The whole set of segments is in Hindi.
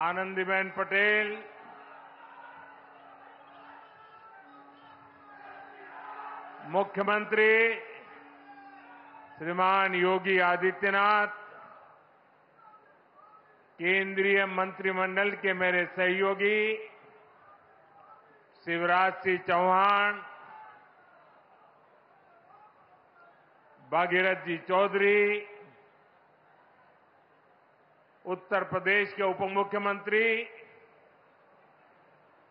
आनंदीबेन पटेल, मुख्यमंत्री श्रीमान योगी आदित्यनाथ, केंद्रीय मंत्रिमंडल के मेरे सहयोगी शिवराज सिंह चौहान, भागीरथ जी चौधरी, उत्तर प्रदेश के उप मुख्यमंत्री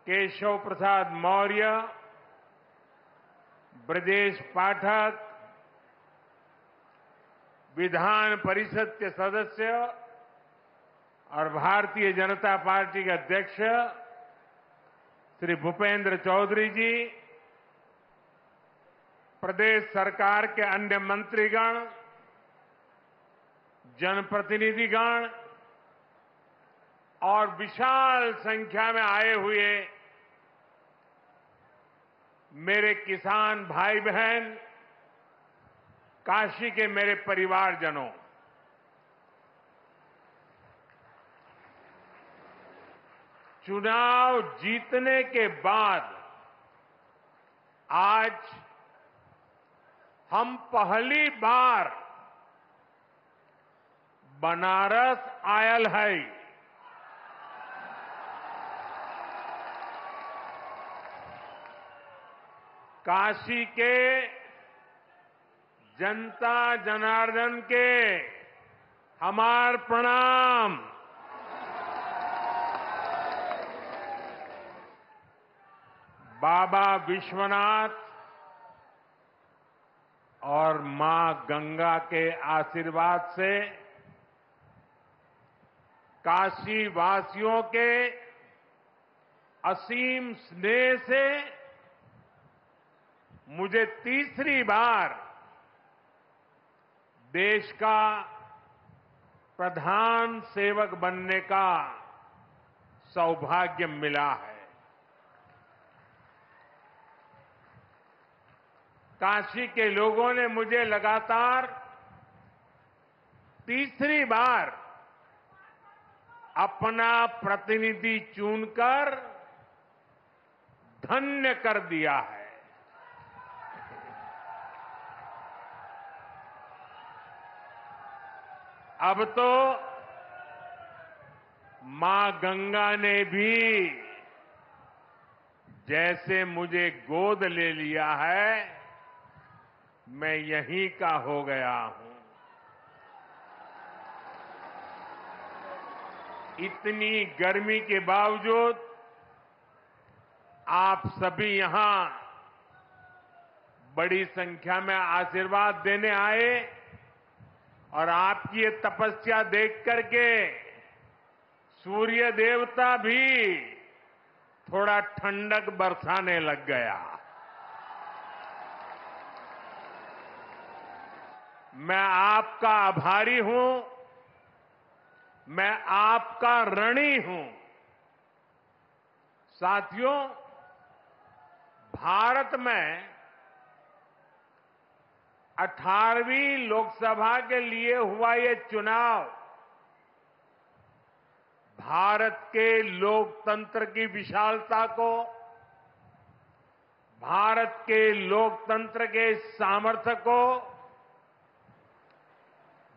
केशव प्रसाद मौर्य, ब्रजेश पाठक, विधान परिषद के सदस्य और भारतीय जनता पार्टी के अध्यक्ष श्री भूपेंद्र चौधरी जी, प्रदेश सरकार के अन्य मंत्रीगण, जनप्रतिनिधिगण और विशाल संख्या में आए हुए मेरे किसान भाई बहन, काशी के मेरे परिवारजनों, चुनाव जीतने के बाद आज हम पहली बार बनारस आयल है। काशी के जनता जनार्दन के हमार प्रणाम। बाबा विश्वनाथ और मां गंगा के आशीर्वाद से काशी वासियों के असीम स्नेह से मुझे तीसरी बार देश का प्रधान सेवक बनने का सौभाग्य मिला है। काशी के लोगों ने मुझे लगातार तीसरी बार अपना प्रतिनिधि चुनकर धन्य कर दिया है। अब तो मां गंगा ने भी जैसे मुझे गोद ले लिया है, मैं यहीं का हो गया हूं। इतनी गर्मी के बावजूद आप सभी यहां बड़ी संख्या में आशीर्वाद देने आए और आपकी ये तपस्या देख करके सूर्य देवता भी थोड़ा ठंडक बरसाने लग गया। मैं आपका आभारी हूं, मैं आपका ऋणी हूं। साथियों, भारत में 18वीं लोकसभा के लिए हुआ ये चुनाव भारत के लोकतंत्र की विशालता को, भारत के लोकतंत्र के सामर्थ्य को,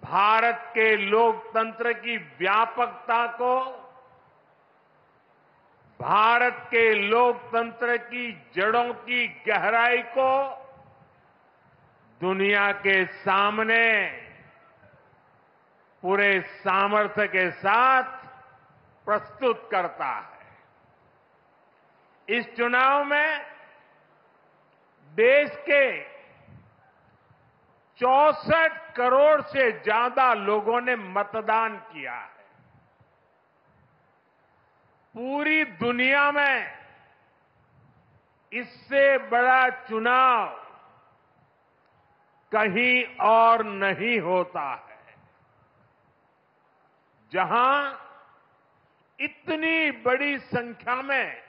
भारत के लोकतंत्र की व्यापकता को, भारत के लोकतंत्र की जड़ों की गहराई को दुनिया के सामने पूरे सामर्थ्य के साथ प्रस्तुत करता है। इस चुनाव में देश के 64 करोड़ से ज्यादा लोगों ने मतदान किया है। पूरी दुनिया में इससे बड़ा चुनाव कहीं और नहीं होता है, जहां इतनी बड़ी संख्या में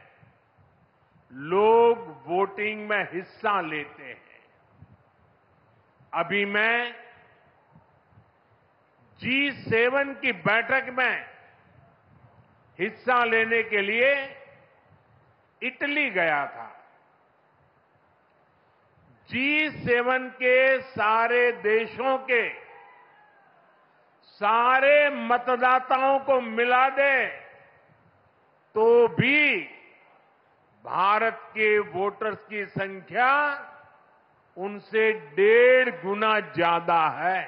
लोग वोटिंग में हिस्सा लेते हैं। अभी मैं G7 की बैठक में हिस्सा लेने के लिए इटली गया था। G7 के सारे देशों के सारे मतदाताओं को मिला दे तो भी भारत के वोटर्स की संख्या उनसे 1.5 गुना ज्यादा है।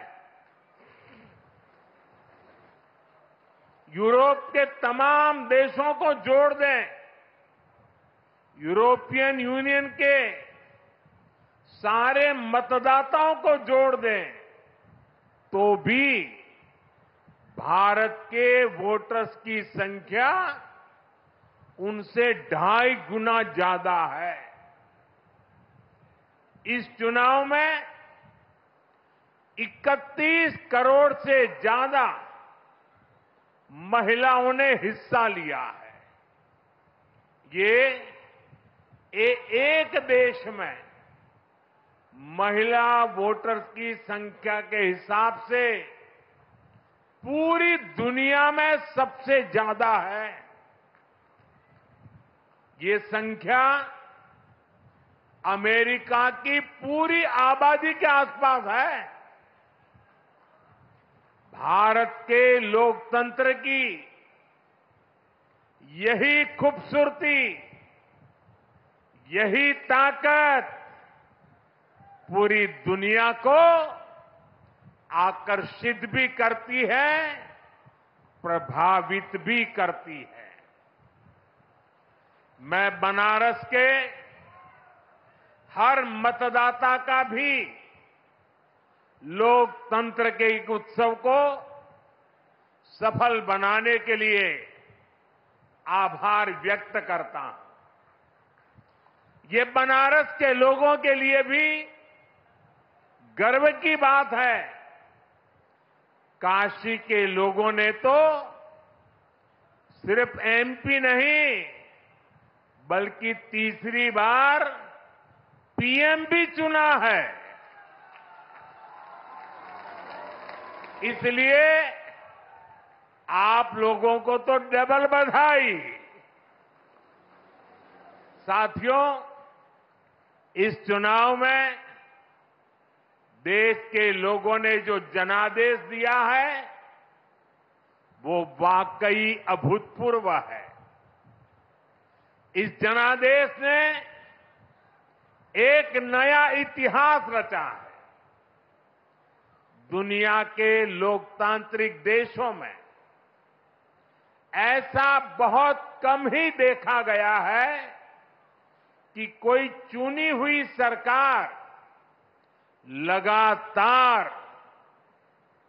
यूरोप के तमाम देशों को जोड़ दें, यूरोपियन यूनियन के सारे मतदाताओं को जोड़ दें तो भी भारत के वोटर्स की संख्या उनसे 2.5 गुना ज्यादा है। इस चुनाव में 31 करोड़ से ज्यादा महिलाओं ने हिस्सा लिया है। ये एक देश में महिला वोटर्स की संख्या के हिसाब से पूरी दुनिया में सबसे ज्यादा है। ये संख्या अमेरिका की पूरी आबादी के आसपास है। भारत के लोकतंत्र की यही खूबसूरती, यही ताकत पूरी दुनिया को आकर्षित भी करती है, प्रभावित भी करती है। मैं बनारस के हर मतदाता का भी लोकतंत्र के एक उत्सव को सफल बनाने के लिए आभार व्यक्त करता हूं। ये बनारस के लोगों के लिए भी गर्व की बात है। काशी के लोगों ने तो सिर्फ एमपी नहीं बल्कि तीसरी बार पीएम भी चुना है। इसलिए आप लोगों को तो डबल बधाई। साथियों, इस चुनाव में देश के लोगों ने जो जनादेश दिया है वो वाकई अभूतपूर्व है। इस जनादेश ने एक नया इतिहास रचा है। दुनिया के लोकतांत्रिक देशों में ऐसा बहुत कम ही देखा गया है कि कोई चुनी हुई सरकार लगातार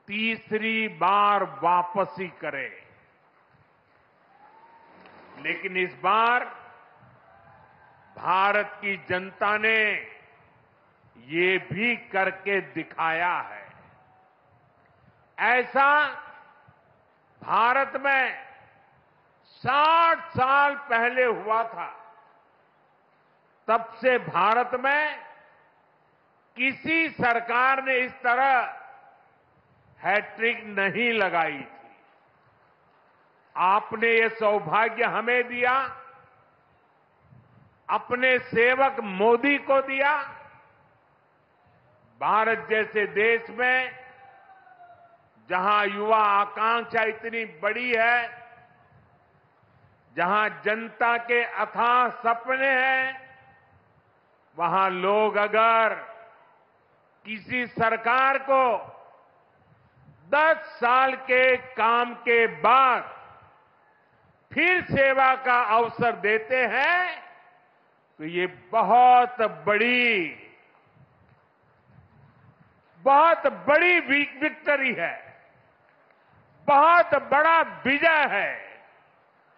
तीसरी बार वापसी करे। लेकिन इस बार भारत की जनता ने ये भी करके दिखाया है। ऐसा भारत में 60 साल पहले हुआ था। तब से भारत में किसी सरकार ने इस तरह हैट्रिक नहीं लगाई थी। आपने ये सौभाग्य हमें दिया, अपने सेवक मोदी को दिया। भारत जैसे देश में जहां युवा आकांक्षा इतनी बड़ी है, जहां जनता के अथाह सपने हैं, वहां लोग अगर किसी सरकार को 10 साल के काम के बाद फिर सेवा का अवसर देते हैं तो ये बहुत बड़ी विक्ट्री है, बहुत बड़ा विजय है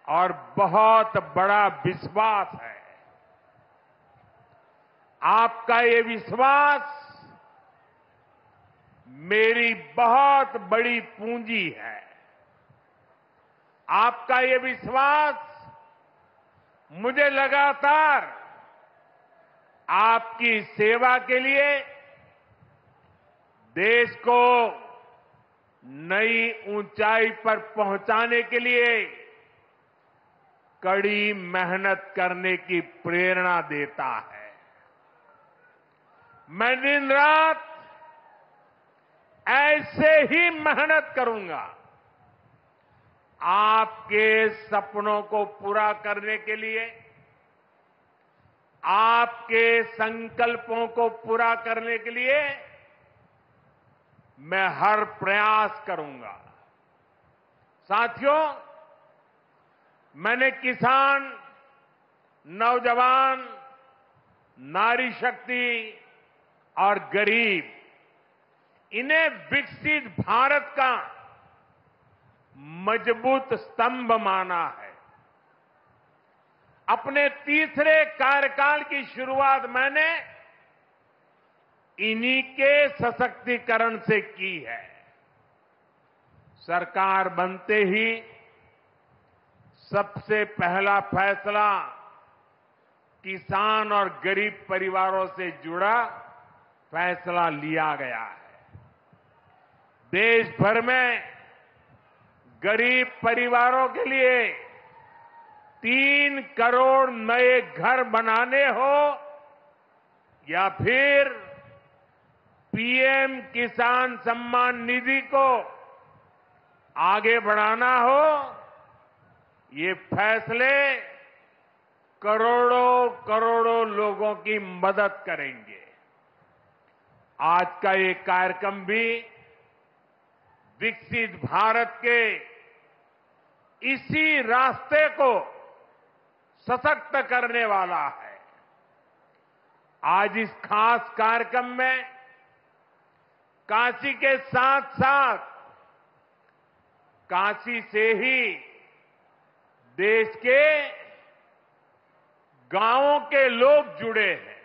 और बहुत बड़ा विश्वास है। आपका ये विश्वास मेरी बहुत बड़ी पूंजी है। आपका ये विश्वास मुझे लगातार आपकी सेवा के लिए देश को नई ऊंचाई पर पहुंचाने के लिए कड़ी मेहनत करने की प्रेरणा देता है। मैं दिन रात ऐसे ही मेहनत करूंगा आपके सपनों को पूरा करने के लिए, आपके संकल्पों को पूरा करने के लिए मैं हर प्रयास करूंगा। साथियों, मैंने किसान, नौजवान, नारी शक्ति और गरीब, इन्हें विकसित भारत का मजबूत स्तंभ माना है। अपने तीसरे कार्यकाल की शुरुआत मैंने इन्हीं के सशक्तिकरण से की है। सरकार बनते ही सबसे पहला फैसला किसान और गरीब परिवारों से जुड़ा फैसला लिया गया है। देश भर में गरीब परिवारों के लिए 3 करोड़ नए घर बनाने हो या फिर पीएम किसान सम्मान निधि को आगे बढ़ाना हो, ये फैसले करोड़ों करोड़ों लोगों की मदद करेंगे। आज का ये कार्यक्रम भी विकसित भारत के इसी रास्ते को सशक्त करने वाला है। आज इस खास कार्यक्रम में काशी के साथ साथ काशी से ही देश के गांवों के लोग जुड़े हैं।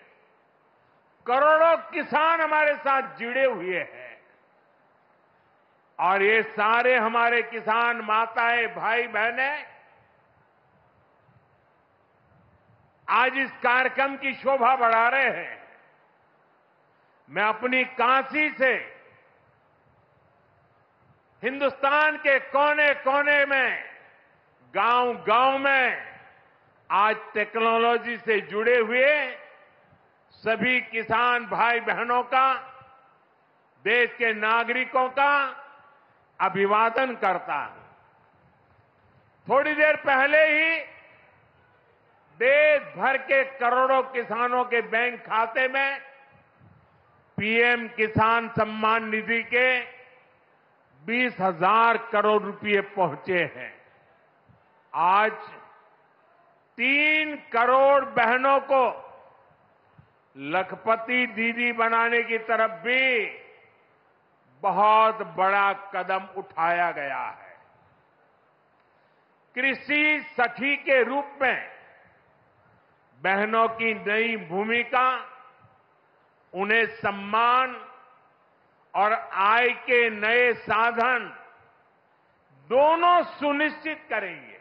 करोड़ों किसान हमारे साथ जुड़े हुए हैं और ये सारे हमारे किसान माताएं, भाई बहनें आज इस कार्यक्रम की शोभा बढ़ा रहे हैं। मैं अपनी काशी से हिंदुस्तान के कोने कोने में, गांव गांव में आज टेक्नोलॉजी से जुड़े हुए सभी किसान भाई बहनों का, देश के नागरिकों का अभिवादन करता हूं। थोड़ी देर पहले ही देश भर के करोड़ों किसानों के बैंक खाते में पीएम किसान सम्मान निधि के 20,000 करोड़ रुपए पहुंचे हैं। आज 3 करोड़ बहनों को लखपति दीदी बनाने की तरफ भी बहुत बड़ा कदम उठाया गया है। कृषि सखी के रूप में बहनों की नई भूमिका उन्हें सम्मान और आय के नए साधन दोनों सुनिश्चित करेंगे।